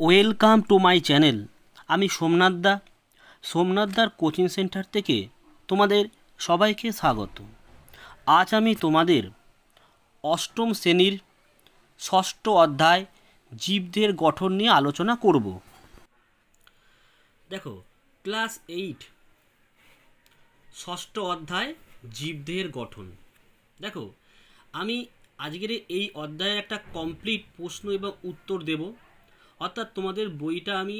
Welcome to my channel. আমি সোমনাথদার coaching centre থেকে তোমাদের সবাইকে স্বাগত। আজ আমি তোমাদের অষ্টম শ্রেণীর ষষ্ঠ অধ্যায় জীবদের গঠন নিয়ে আলোচনা করব। দেখো, ক্লাস 8 ষষ্ঠ অধ্যায় জীবদের গঠন। দেখো, আমি আজকের এই অধ্যায়ের একটা কমপ্লিট প্রশ্ন এবং উত্তর দেব। অর্থাৎ তোমাদের বইটা আমি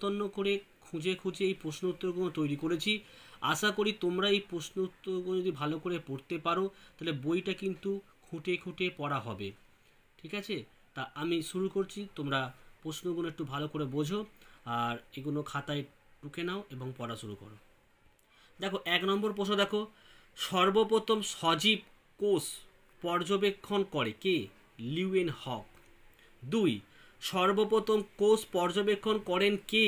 তন্ন করে খুঁজে এই প্রশ্ন উত্তরগুলো তৈরি করেছি। আশা করি তোমরা এই প্রশ্ন উত্তরগুলো যদি ভালো করে পড়তে পারো তাহলে বইটা কিন্তু খুঁটে পড়া হবে। ঠিক আছে, তা আমি শুরু করছি। তোমরা প্রশ্নগুলো একটু ভালো করে বোঝো আর এগুলো খাতায় টুকে নাও এবং পড়া শুরু করো। দেখো, 1 নম্বর প্রশ্ন দেখো, সর্বপ্রথম সজীব কোষ পর্যবেক্ষণ করে কে? লিউয়েন হক। 2, সর্বপ্রথম কোষ পর্যবেক্ষণ করেন কে?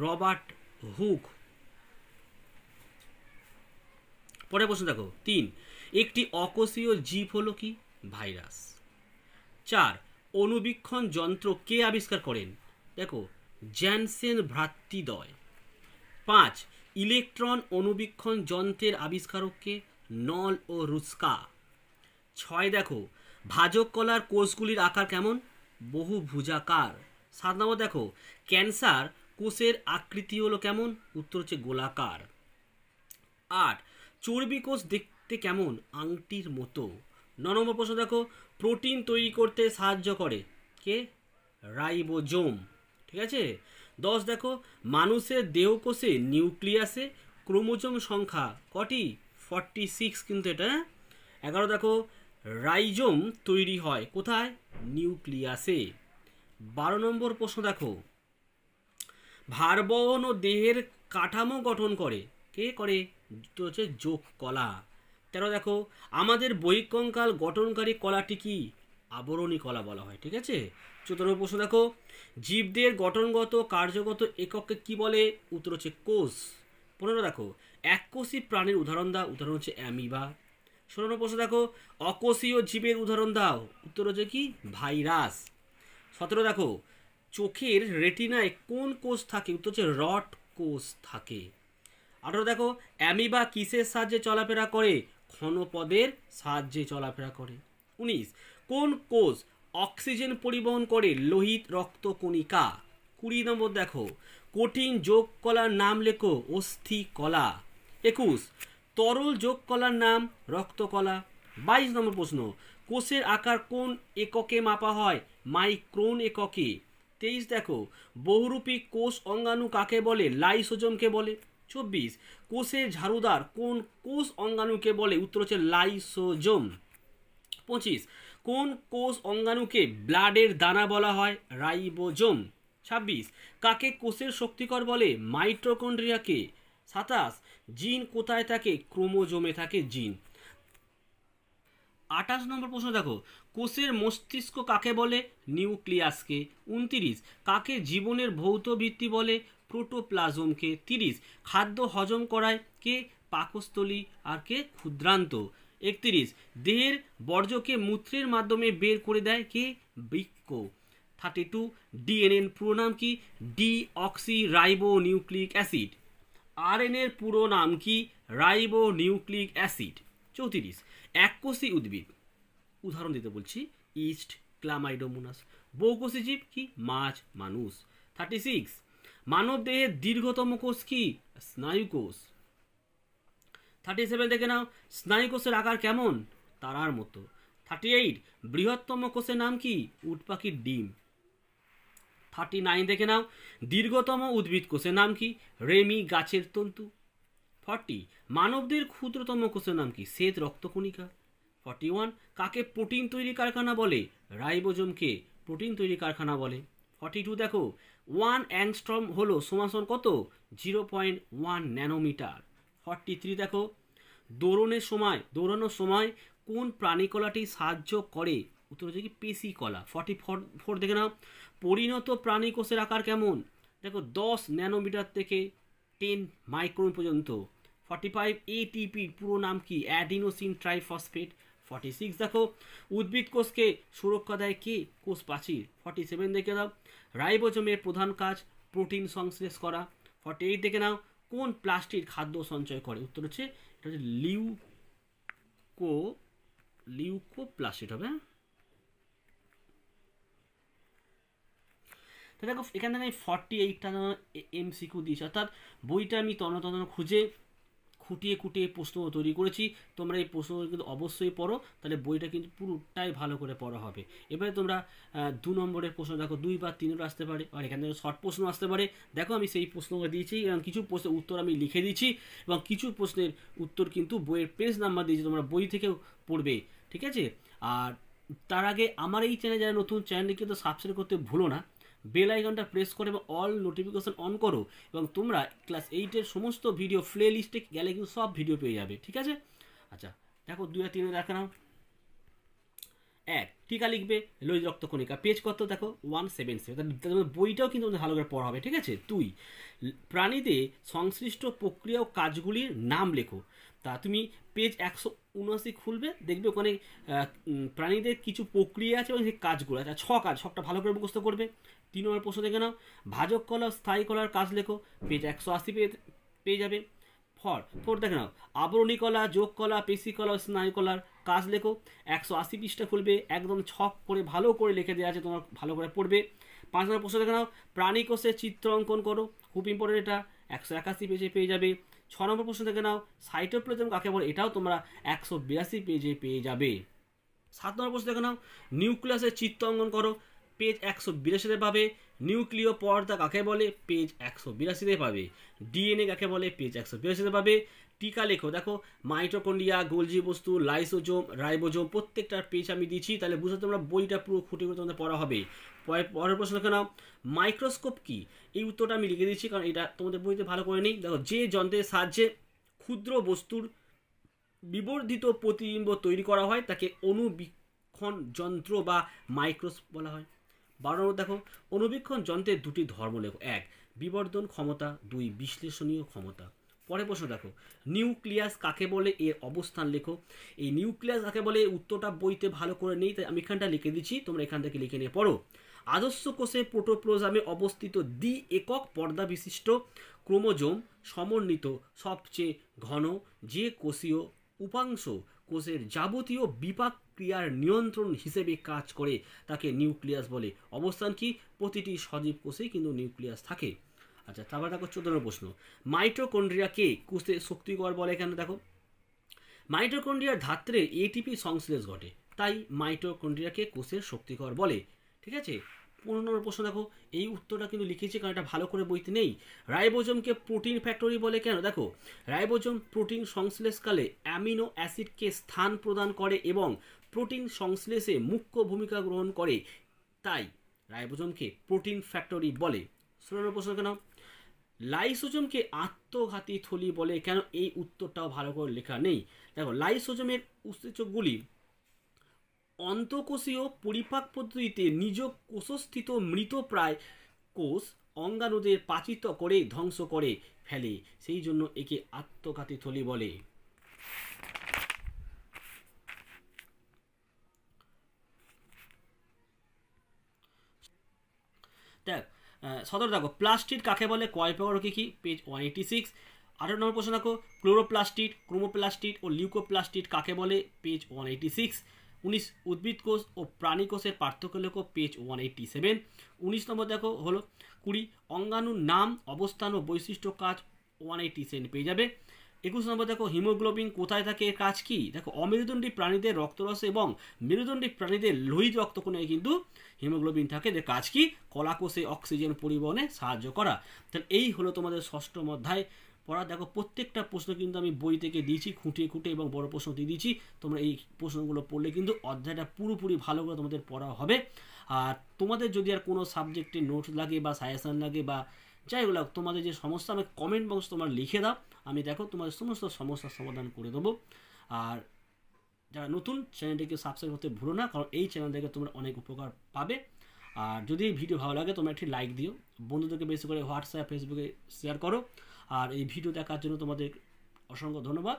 Robert Hooke. পরের প্রশ্ন দেখো, 3, একটি অকোষীয় জীব হলো কি? ভাইরাস। 4, অণুবীক্ষণ যন্ত্র কে আবিষ্কার করেন? দেখো, জ্যানসেন ভ্রাতৃদ্বয়। 5, ইলেকট্রন অণুবীক্ষণ যন্ত্রের আবিষ্কারক কে? নল ও রুস্কা। 6, দেখো, ভাজক কলার কোষগুলির আকার কেমন? বহুভুজাকার। 7 নম্বর দেখো, ক্যান্সার কোষের আকৃতি হলো কেমন? উত্তর হচ্ছে গোলাকার। 8, চর্বি কোষ দেখতে কেমন? আংটির মতো। 9 নম্বর প্রশ্ন দেখো, প্রোটিন তৈরি করতে সাহায্য করে কে? রাইবোজোম। ঠিক আছে। 10, দেখো, মানুষের দেহকোষে নিউক্লিয়াসে ক্রোমোজোম সংখ্যা কটি? 46 কিন্তু এটা। 11, দেখো, রাইজোম তৈরি হয় কোথায়? নিউক্লিয়াসে। 12 নম্বর প্রশ্ন দেখো, ভারবহন ও দেহের কাঠামো গঠন করে কে? করে হচ্ছে যোগ কলা। 13, দেখো, আমাদের বহিঃকঙ্কাল গঠনকারী কলাটি কি? আবরণী কলা বলা হয়। ঠিক আছে। 14 প্রশ্ন দেখো, জীবদের গঠনগত কার্যগত এককে কি বলে? উত্তর হচ্ছে কোষ। 15, দেখো, এককোষী প্রাণীর উদাহরণ দাও। উদাহরণ হচ্ছে অ্যামিবা। 16 প্রশ্ন দেখো, অকোষীয় জীবের উদাহরণ দাও। উত্তর হচ্ছে কি? ভাইরাস। 17, দেখো, চোখের রেটিনায় কোন কোষ থাকে? উত্তর হচ্ছে রড কোষ থাকে। 18, দেখো, অ্যামিবা কিসের সাহায্যে চলাফেরা করে? ক্ষণপদের সাহায্যে চলাফেরা করে। 19, কোন কোষ অক্সিজেন পরিবহন করে? লোহিত রক্তকণিকা। 20 নম্বর দেখো, কঠিন যোগ কলার নাম লেখো। অস্থি কলা। 21, তরল যোগ কলার নাম? রক্তকলা। 22 নম্বর প্রশ্ন, কোষের আকার কোন এককে মাপা হয়? মাইক্রন এককে। 23, দেখো, বহুরূপী কোষ অঙ্গাণু কাকে বলে? লাইসোজোমকে বলে। 24, কোষের ঝাড়ুদার কোন কোষ অঙ্গাণুকে বলে? উত্তর হচ্ছে লাইসোজোম। 25, কোন কোষ অঙ্গাণুকে ব্লাডের দানা বলা হয়? রাইবোজোম। 26, কাকে কোষের শক্তিকর বলে? মাইটোকন্ড্রিয়াকে। 27, জিন কোথায় থাকে? ক্রোমোজোমে থাকে জিন। 28 নম্বর প্রশ্ন দেখো, কোষের মস্তিষ্ক কাকে বলে? নিউক্লিয়াসকে। 29, কাকে জীবনের ভৌত ভিত্তি বলে? প্রোটোপ্লাজমকে। 30, খাদ্য হজম করায় কে? পাকস্থলী আর কে? ক্ষুদ্রান্ত। 31, দেহের বর্জ্যকে মূত্রের মাধ্যমে বের করে দেয় কে? বৃক্ক। 32, ডিএনএর পুরো নাম কি? Deoxy ribo nucleic acid. আরএনএর পুরো নাম কি? Ribo nucleic acid. 34, এককোষী উদ্ভিদ উদাহরণ দিতে বলছি। East, chlamydomonas. বহুকোষী জীব কি? মাছ, মানুষ। 36, মানব দেহের দীর্ঘতম কোষ কি? স্নায়ুকোষ। 37 দেখে নাও, স্নায়ুকোষের আকার কেমন? তারার মতো। 38, বৃহত্তম কোষের নাম কি? উট পাখির ডিম। 39 দেখে নাও, দীর্ঘতম উদ্ভিদ কোষের নাম কি? রেমি গাছের তন্তু। 40, মানবদের ক্ষুদ্রতম কোষের নাম কি? শ্বেত রক্তকণিকা। 41, কাকে প্রোটিন তৈরি কারখানা বলে? রাইবোজোমকে প্রোটিন তৈরি কারখানা বলে। 42, দেখো, 1 অ্যাংস্ট্রম হলো সমান কত? 0.1 ন্যানোমিটার। 43, দেখো, দৌড়ানোর সময় কোন প্রাণীকলাটি সাহায্য করে? উত্তর হচ্ছে কি? পেশি কলা। 44 দেখে নাও, পরিণত প্রাণী কোষের আকার কেমন? দেখো, 10 ন্যানোমিটার থেকে 10 মাইক্রন পর্যন্ত। 45, এটিপির পুরো নাম কি? Adenosine triphosphate. 46, দেখো, উদ্ভিদ কোষকে সুরক্ষা দেয় কে? কোষ প্রাচীর। 47 দেখে দাও, রাইবোজোমের প্রধান কাজ প্রোটিন সংশ্লেষ করা। 48 দেখে নাও, কোন প্লাস্টিড খাদ্য সঞ্চয় করে? উত্তর হচ্ছে এটা হচ্ছে লিউকোপ্লাস্টিড হবে। তো দেখো এখান থেকে আমি 48টা MCQ দিয়েছি, অর্থাৎ বইটা আমি তন্ন খুঁজে খুঁটিয়ে খুঁটিয়ে প্রশ্ন তৈরি করেছি। তোমরা এই প্রশ্নগুলো কিন্তু অবশ্যই পড়ো, তাহলে বইটা কিন্তু পুরোটাই ভালো করে পড়া হবে। এবারে তোমরা 2 নম্বরের প্রশ্ন দেখো 2 বা 3 আসতে পারে, আর এখান থেকে শর্ট প্রশ্ন আসতে পারে। দেখো আমি সেই প্রশ্নগুলো দিয়েছি এবং কিছু প্রশ্নের উত্তর আমি লিখে দিয়েছি এবং কিছু প্রশ্নের উত্তর কিন্তু বইয়ের পেজ নাম্বার দিয়েছি, তোমরা বই থেকেও পড়বে, ঠিক আছে? আর তার আগে আমার এই চ্যানেল যারা নতুন, চ্যানেলটি কিন্তু সাবস্ক্রাইব করতে ভুলো না, বেল আইকনটা প্রেস করে এবং অল নোটিফিকেশন অন করো, এবং তোমরা ক্লাস 8-এর সমস্ত ভিডিও প্লে লিস্টে গেলে কিন্তু সব ভিডিও পেয়ে যাবে, ঠিক আছে? আচ্ছা দেখো 2 আর 3 দেখা নাও। 1 টিকা লিখবে লোহিত রক্তকণিকা, পেজ কত দেখো 177, বইটাও কিন্তু ভালো করে পড়া হবে, ঠিক আছে? 2 প্রাণীতে সংশ্লিষ্ট প্রক্রিয়া ও কাজগুলির নাম লেখো। তা তুমি পেজ 179 খুলবে, দেখবে ওখানে প্রাণীদের কিছু প্রক্রিয়া আছে এবং সেই কাজগুলো আছে, 6 কাজ, সবটা ভালো করে মুখস্থ করবে। 3 নম্বর প্রশ্ন দেখে নাও, ভাজক কলা স্থায়ী কলার কাজ লেখো, পেজ 180 পেয়ে যাবে। 4 দেখে নাও, আবরণী কলা, যোগ কলা, পেশি কলা, স্নায়ু কলার কাজ লেখো, 180 পৃষ্ঠা খুলবে, একদম ছক করে ভালো করে লিখে দেওয়া আছে, তোমরা ভালো করে পড়বে। 5 নম্বর প্রশ্ন দেখে নাও, প্রাণী কোষের চিত্র অঙ্কন করো, খুব ইম্পর্টেন্ট এটা, 181 পেজে পেয়ে যাবে। 6 নম্বর প্রশ্ন দেখে নাও, সাইটোপ্লাজম কাকে বলে, এটাও তোমরা 182 পেজে পেয়ে যাবে। 7 নম্বর প্রশ্ন দেখে নাও, নিউক্লিয়াসের চিত্র অঙ্কন করো, পেজ 182-তে পাবে। নিউক্লিয় পর্দা কাকে বলে, পেজ 182-তে পাবে। ডিএনএ কাকে বলে, পেজ 182-তে পাবে। টিকা লেখো, দেখো মাইটোকন্ড্রিয়া, গোলজি বস্তু, লাইসোজোম, রাইবোজোম, প্রত্যেকটার পেজ আমি দিচ্ছি, তাহলে বুঝতে তোমরা বইটা পুরো খুঁটে খুঁটে তোমাদের পড়া হবে। পরের প্রশ্ন দেখে নাও, মাইক্রোস্কোপ কি? এই উত্তরটা আমি লিখে দিচ্ছি কারণ এটা তোমাদের বইতে ভালো করে নেই। দেখো যে যন্ত্রের সাহায্যে ক্ষুদ্র বস্তুর বিবর্ধিত প্রতিবিম্ব তৈরি করা হয় তাকে অণুবীক্ষণ যন্ত্র বা মাইক্রোস্কোপ বলা হয়। 12 নম্বর দেখো, অণুবীক্ষণ যন্ত্রের 2টি ধর্ম লেখো, 1 বিবর্ধন ক্ষমতা, 2 বিশ্লেষণীয় ক্ষমতা। পরের প্রশ্ন দেখো, নিউক্লিয়াস কাকে বলে, এর অবস্থান লেখো। এই নিউক্লিয়াস কাকে বলে উত্তরটা বইতে ভালো করে নেই, তাই আমি এখানটা লিখে দিচ্ছি, তোমরা এখান থেকে লিখে নিয়ে পড়ো। আদর্শ কোষে প্রোটোপ্লাজমে অবস্থিত দ্বি একক পর্দা বিশিষ্ট ক্রোমোজোম সমন্বিত সবচেয়ে ঘন যে কোষীয় উপাংশ কোষের যাবতীয় বিপাক ক্রিয়ার নিয়ন্ত্রণ হিসেবে কাজ করে তাকে নিউক্লিয়াস বলে। অবস্থান কি? প্রতিটি সজীব কোষেই কিন্তু নিউক্লিয়াস থাকে। আচ্ছা তারপর দেখো 14 নম্বর প্রশ্ন, মাইটোকন্ড্রিয়াকে কোষে শক্তিকর বলে কেন? দেখো মাইটোকন্ড্রিয়ার ধাত্রে এটিপি সংশ্লেষ ঘটে, তাই মাইটোকন্ড্রিয়াকে কোষের শক্তিকর বলে, ঠিক আছে? 15 নম্বর প্রশ্ন দেখো, এই উত্তরটা কিন্তু লিখেছি কারণ এটা ভালো করে বইতে নেই। রাইবোজোমকে প্রোটিন ফ্যাক্টরি বলে কেন? দেখো রাইবোজোম প্রোটিন সংশ্লেষকালে অ্যামিনো অ্যাসিডকে স্থান প্রদান করে এবং প্রোটিন সংশ্লেষে মুখ্য ভূমিকা গ্রহণ করে, তাই রাইবোজোমকে প্রোটিন ফ্যাক্টরি বলে। 16 নম্বর প্রশ্ন কেন, লাইসোজোমকে আত্মঘাতী থলি বলে কেন? এই উত্তরটাও ভালো করে লেখা নেই। দেখো লাইসোজোমের উৎসেচকগুলি অন্তঃকোষীয় পরিপাক পদ্ধতিতে নিজ কোষস্থিত মৃতপ্রায় কোষ অঙ্গাণুদের পাচিত করে ধ্বংস করে ফেলে, সেই জন্য একে আত্মঘাতী থলি বলে। দেখ 17 দেখো, প্লাস্টিড কাকে বলে, কয় প্রকার কি কি, পেজ 186। 18 নম্বর প্রশ্ন দেখো, ক্লোরোপ্লাস্টিড, ক্রোমোপ্লাস্টিড ও লিউকোপ্লাস্টিড কাকে বলে, পেজ 186। 19 উদ্ভিদ কোষ ও প্রাণী কোষের পার্থক্য লেখো, পেজ 187। 19 নম্বর দেখো হলো 20 অঙ্গাণুর নাম, অবস্থান ও বৈশিষ্ট্য কাজ, 187 পেয়ে যাবে। 21 নম্বর দেখো, হিমোগ্লোবিন কোথায় থাকে, এর কাজ কি? দেখো অমেরুদণ্ডী প্রাণীদের রক্তরসে এবং মেরুদণ্ডী প্রাণীদের লোহিত রক্তকণে কিন্তু হিমোগ্লোবিন থাকে, এর কাজ কি? কলাকোষে অক্সিজেন পরিবহনে সাহায্য করা। তাহলে এই হলো তোমাদের 6ম অধ্যায় পড়া। দেখো প্রত্যেকটা প্রশ্ন কিন্তু আমি বই থেকে দিয়েছি খুঁটিয়ে খুঁটে এবং বড় প্রশ্ন দিয়ে দিয়েছি, তোমরা এই প্রশ্নগুলো পড়লে কিন্তু অধ্যায়টা পুরোপুরি ভালো করে তোমাদের পড়া হবে। আর তোমাদের যদি আর কোনো সাবজেক্টে নোটস লাগে বা সাজেশন লাগে বা যাই হোক তোমাদের যে সমস্যা, আমি কমেন্ট বক্স তোমরা লিখে দাও, আমি দেখো তোমাদের সমস্ত সমস্যার সমাধান করে দেবো। আর যারা নতুন, চ্যানেলটিকে সাবস্ক্রাইব করতে ভুলো না, কারণ এই চ্যানেল থেকে তোমরা অনেক উপকার পাবে। আর যদি এই ভিডিও ভালো লাগে তোমরা একটি লাইক দিও, বন্ধুদেরকে বেশি করে হোয়াটসঅ্যাপ ফেসবুকে শেয়ার করো। আর এই ভিডিও দেখার জন্য তোমাদের অসংখ্য ধন্যবাদ।